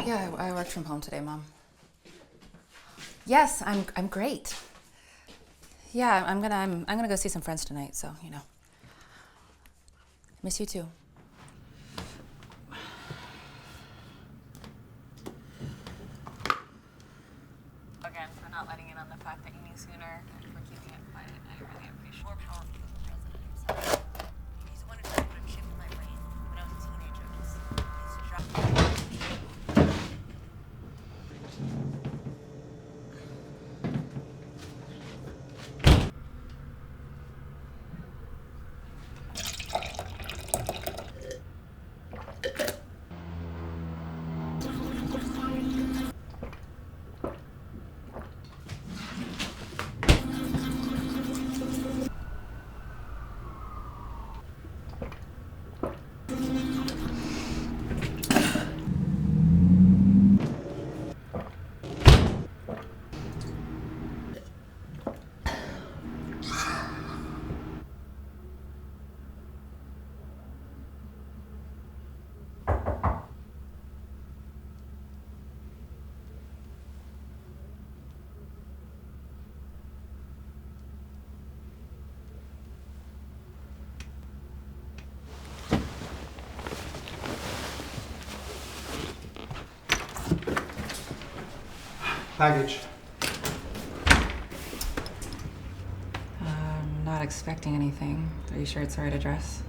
Yeah, I worked from home today, Mom. Yes, I'm great. Yeah, I'm gonna go see some friends tonight, so you know. Miss you too. Again, for not letting in on the fact that you knew sooner and for keeping it quiet. I really appreciate it. More power to the president. He's the one who tried to put a chip in my brain when I was a teenager. He's dropped. Package. I'm not expecting anything. Are you sure it's the right address?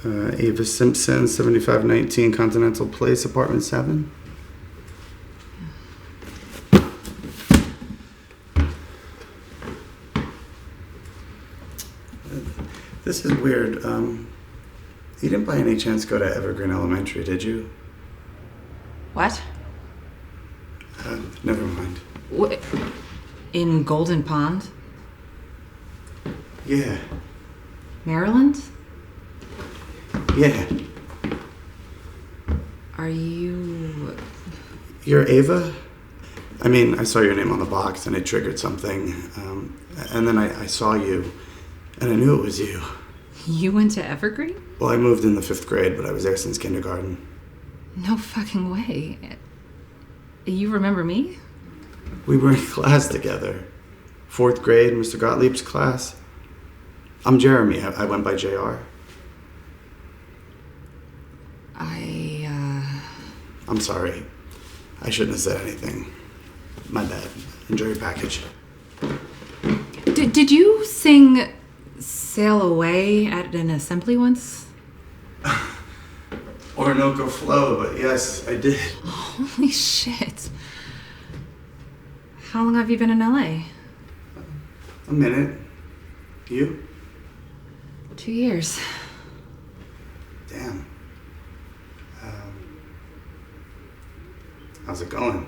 Ava Simpson, 7519 Continental Place, Apartment 7. This is weird. You didn't by any chance go to Evergreen Elementary, did you? What? Never mind. What? In Golden Pond? Yeah. Maryland? Yeah. Are you... You're Ava? I mean, I saw your name on the box and it triggered something. And then I saw you and I knew it was you. You went to Evergreen? Well, I moved in the 5th grade, but I was there since kindergarten. No fucking way. You remember me? We were in class together. 4th grade, Mr. Gottlieb's class. I'm Jeremy. I went by JR. I'm sorry. I shouldn't have said anything. My bad. Enjoy your package. Did you sing Sail Away at an assembly once? Orinoco Flow, but yes, I did. Holy shit. How long have you been in LA? A minute. You? 2 years. Damn. How's it going?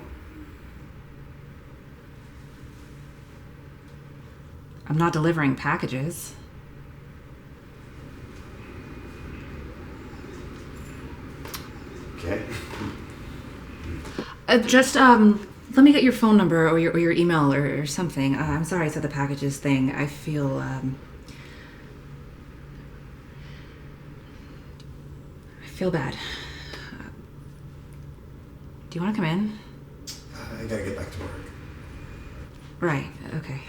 I'm not delivering packages. Okay. Let me get your phone number or your email or something. I'm sorry I said the packages thing. I feel, I feel bad. Do you want to come in? I gotta get back to work. Right, okay.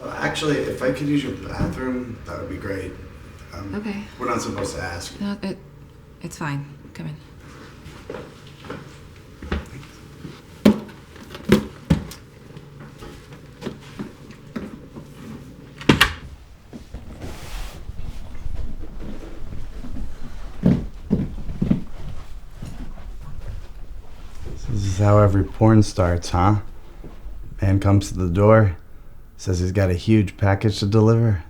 Actually, if I could use your bathroom, that would be great. Okay. We're not supposed to ask. No, it's fine. Come in. This is how every porn starts, huh? Man comes to the door, says he's got a huge package to deliver.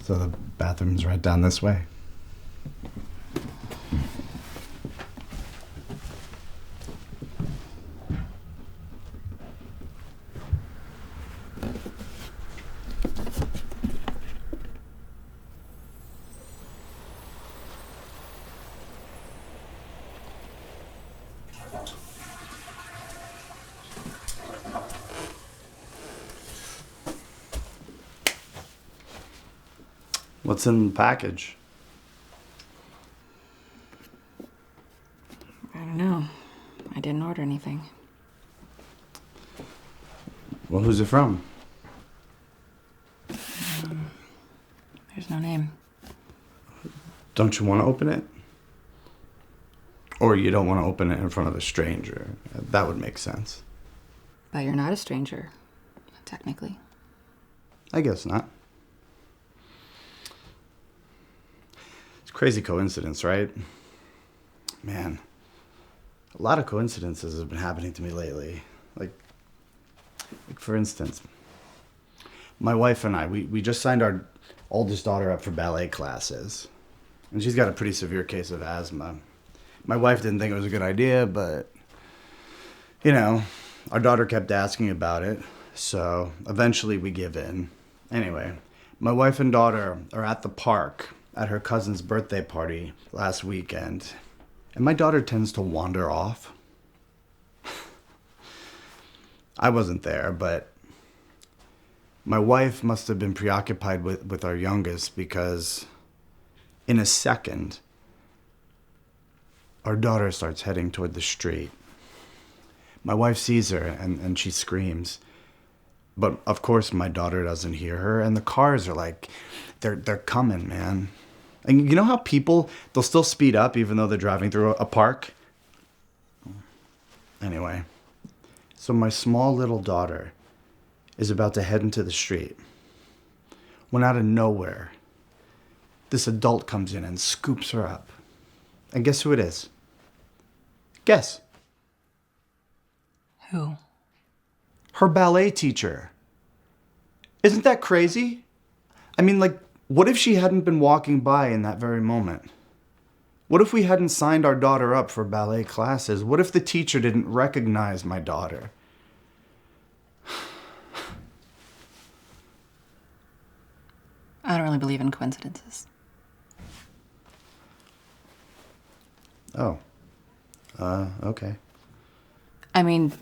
So the bathroom's right down this way. What's in the package? I don't know. I didn't order anything. Well, who's it from? There's no name. Don't you want to open it? Or you don't want to open it in front of a stranger? That would make sense. But you're not a stranger, technically. I guess not. It's a crazy coincidence, right? Man, a lot of coincidences have been happening to me lately. Like for instance, my wife and I, we just signed our oldest daughter up for ballet classes. And she's got a pretty severe case of asthma. My wife didn't think it was a good idea, but, you know, our daughter kept asking about it. So eventually we give in. Anyway, my wife and daughter are at the park at her cousin's birthday party last weekend. And my daughter tends to wander off. I wasn't there, but my wife must have been preoccupied with our youngest because in a second, our daughter starts heading toward the street. My wife sees her and she screams. But of course my daughter doesn't hear her, and the cars are like, they're coming, man. And you know how people, they'll still speed up even though they're driving through a park? Anyway, so my small little daughter is about to head into the street when out of nowhere, this adult comes in and scoops her up. And guess who it is? Guess. Who? Her ballet teacher. Isn't that crazy? I mean, like, what if she hadn't been walking by in that very moment? What if we hadn't signed our daughter up for ballet classes? What if the teacher didn't recognize my daughter? I don't really believe in coincidences. Oh. Okay. I mean,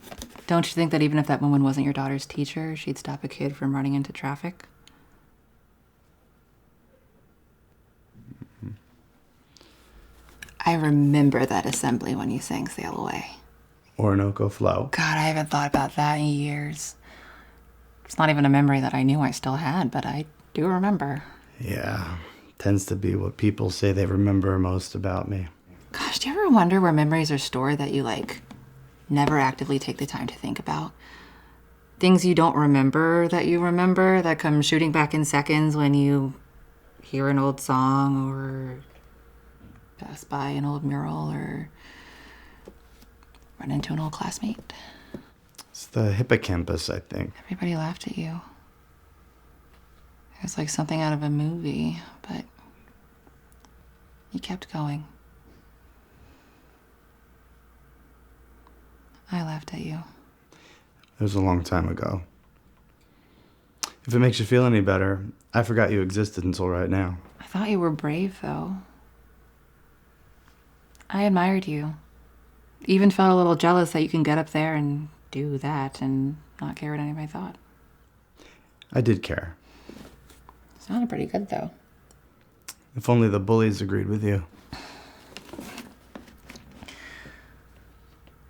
don't you think that even if that woman wasn't your daughter's teacher, she'd stop a kid from running into traffic? I remember that assembly when you sang Sail Away. Orinoco Flow. God, I haven't thought about that in years. It's not even a memory that I knew I still had, but I do remember. Yeah, tends to be what people say they remember most about me. Gosh, do you ever wonder where memories are stored that you, never actively take the time to think about? Things you don't remember that you remember that come shooting back in seconds when you hear an old song or pass by an old mural or run into an old classmate. It's the hippocampus, I think. Everybody laughed at you. It was like something out of a movie, but you kept going. I laughed at you. It was a long time ago. If it makes you feel any better, I forgot you existed until right now. I thought you were brave, though. I admired you. Even felt a little jealous that you can get up there and do that and not care what anybody thought. I did care. Sounded pretty good, though. If only the bullies agreed with you.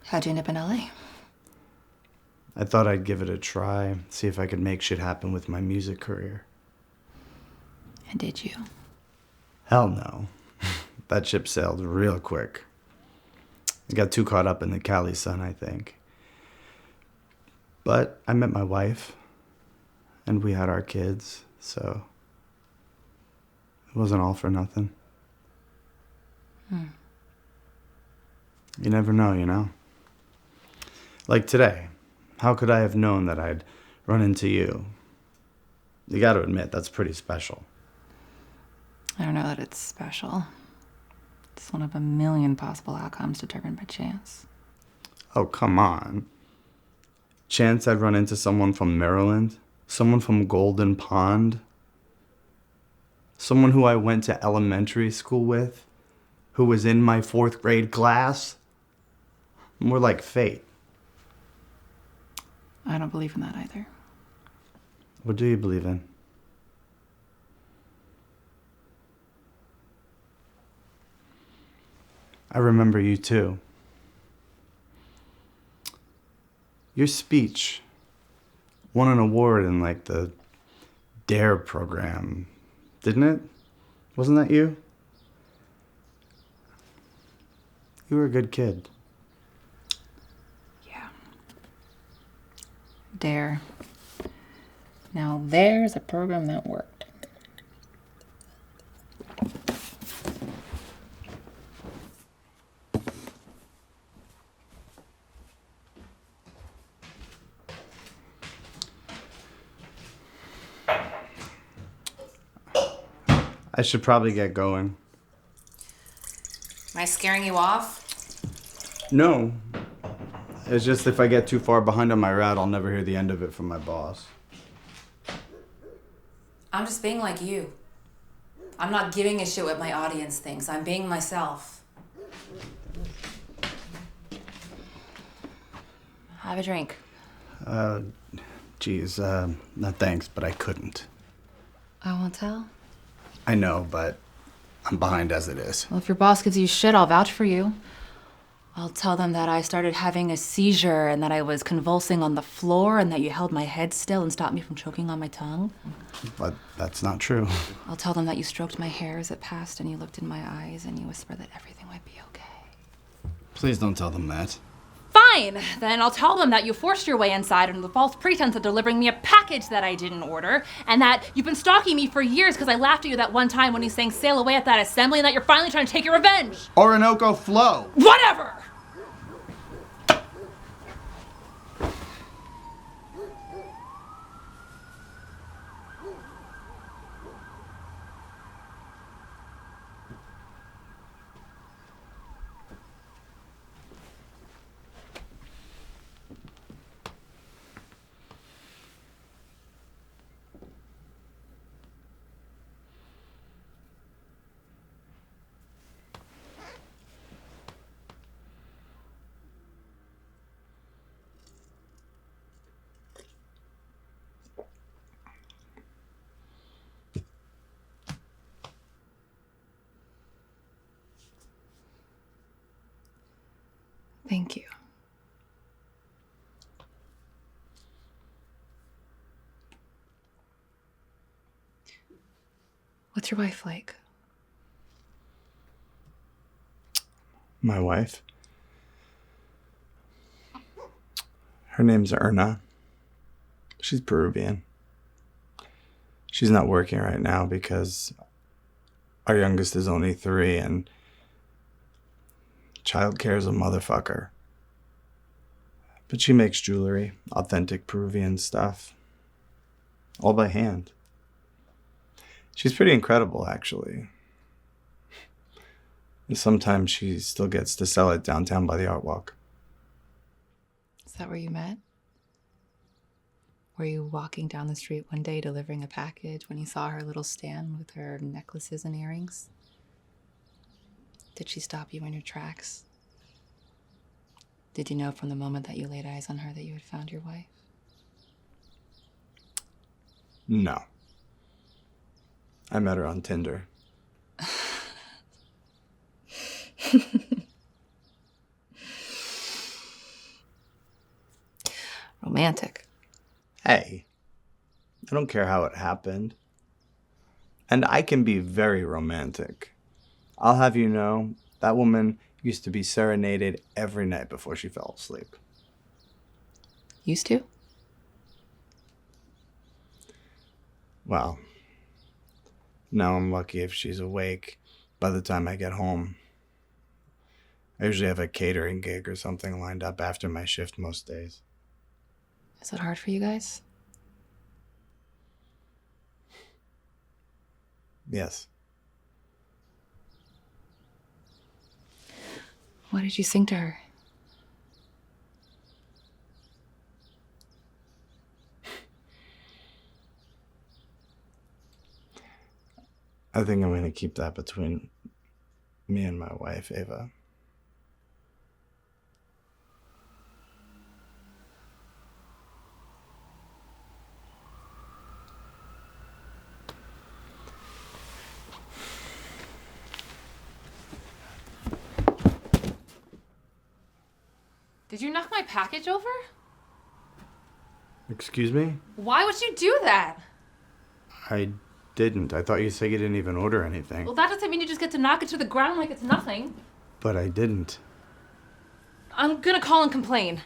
How'd you end up in LA? I thought I'd give it a try, see if I could make shit happen with my music career. And did you? Hell no. That ship sailed real quick. I got too caught up in the Cali sun, I think. But I met my wife, and we had our kids, so it wasn't all for nothing. You never know, you know? Like today, how could I have known that I'd run into you? You gotta admit, that's pretty special. I don't know that it's special. It's one of a million possible outcomes determined by chance. Oh, come on. Chance I'd run into someone from Maryland? Someone from Golden Pond? Someone who I went to elementary school with? Who was in my 4th grade class? More like fate. I don't believe in that either. What do you believe in? I remember you too. Your speech won an award in like the DARE program, didn't it? Wasn't that you? You were a good kid. Yeah. DARE. Now there's a program that worked. I should probably get going. Am I scaring you off? No. It's just if I get too far behind on my route, I'll never hear the end of it from my boss. I'm just being like you. I'm not giving a shit what my audience thinks. I'm being myself. Have a drink. Geez, no thanks, but I couldn't. I won't tell. I know, but I'm behind as it is. Well, if your boss gives you shit, I'll vouch for you. I'll tell them that I started having a seizure and that I was convulsing on the floor and that you held my head still and stopped me from choking on my tongue. But that's not true. I'll tell them that you stroked my hair as it passed and you looked in my eyes and you whispered that everything might be okay. Please don't tell them that. Fine! Then I'll tell them that you forced your way inside under the false pretense of delivering me a package that I didn't order, and that you've been stalking me for years because I laughed at you that one time when you sang Sail Away at that assembly, and that you're finally trying to take your revenge! Orinoco Flow! Whatever! Thank you. What's your wife like? My wife? Her name's Erna. She's Peruvian. She's not working right now because our youngest is only 3 and childcare is a motherfucker. But she makes jewelry, authentic Peruvian stuff, all by hand. She's pretty incredible, actually. And sometimes she still gets to sell it downtown by the art walk. Is that where you met? Were you walking down the street one day delivering a package when you saw her little stand with her necklaces and earrings? Did she stop you in your tracks? Did you know from the moment that you laid eyes on her that you had found your wife? No. I met her on Tinder. Romantic. Hey, I don't care how it happened. And I can be very romantic. I'll have you know, that woman used to be serenaded every night before she fell asleep. Used to? Well, now I'm lucky if she's awake by the time I get home. I usually have a catering gig or something lined up after my shift most days. Is it hard for you guys? Yes. What did you sing to her? I think I'm going to keep that between me and my wife, Ava. Did you knock my package over? Excuse me? Why would you do that? I didn't. I thought you said you didn't even order anything. Well, that doesn't mean you just get to knock it to the ground like it's nothing. But I didn't. I'm gonna call and complain.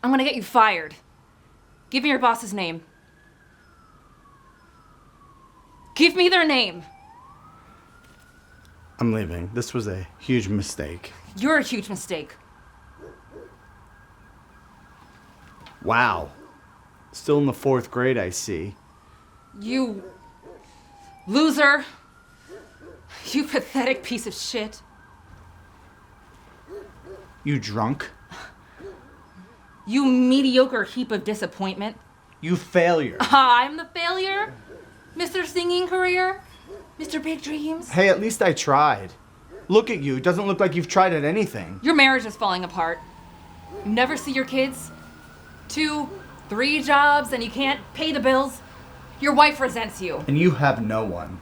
I'm gonna get you fired. Give me your boss's name. Give me their name. I'm leaving. This was a huge mistake. You're a huge mistake. Wow. Still in the 4th grade, I see. You loser. You pathetic piece of shit. You drunk? You mediocre heap of disappointment. You failure. I'm the failure? Mr. Singing Career? Mr. Big Dreams? Hey, at least I tried. Look at you. It doesn't look like you've tried at anything. Your marriage is falling apart. You never see your kids. 2, 3 jobs, and you can't pay the bills. Your wife resents you. And you have no one.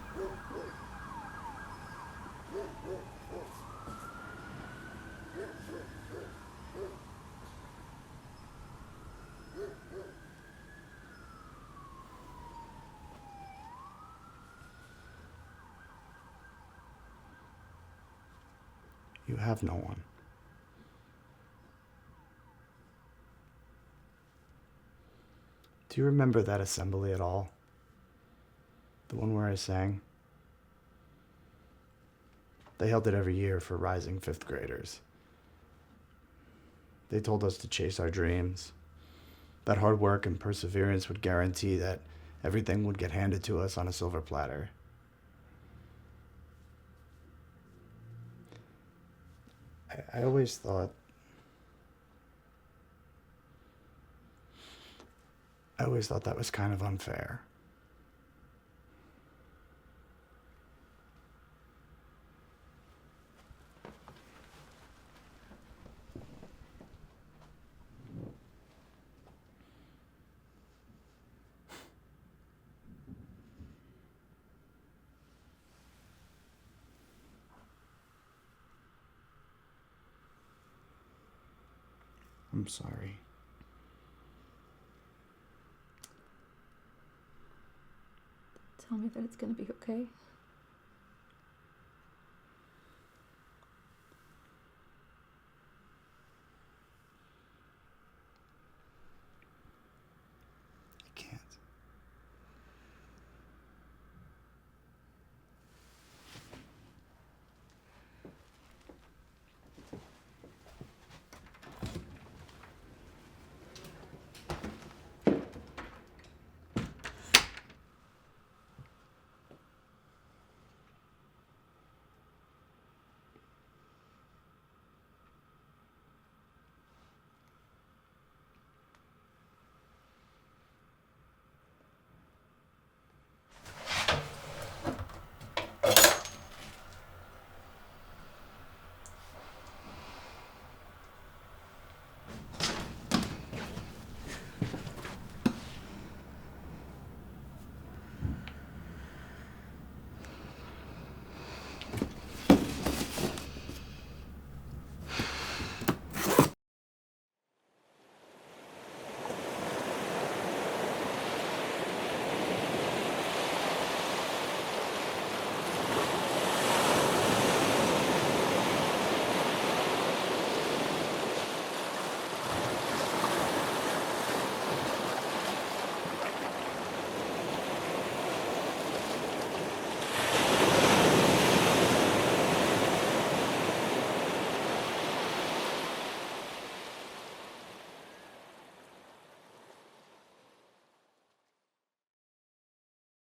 You have no one. Do you remember that assembly at all? The one where I sang? They held it every year for rising 5th graders. They told us to chase our dreams, that hard work and perseverance would guarantee that everything would get handed to us on a silver platter. I always thought that was kind of unfair. I'm sorry. Tell me that it's gonna be okay.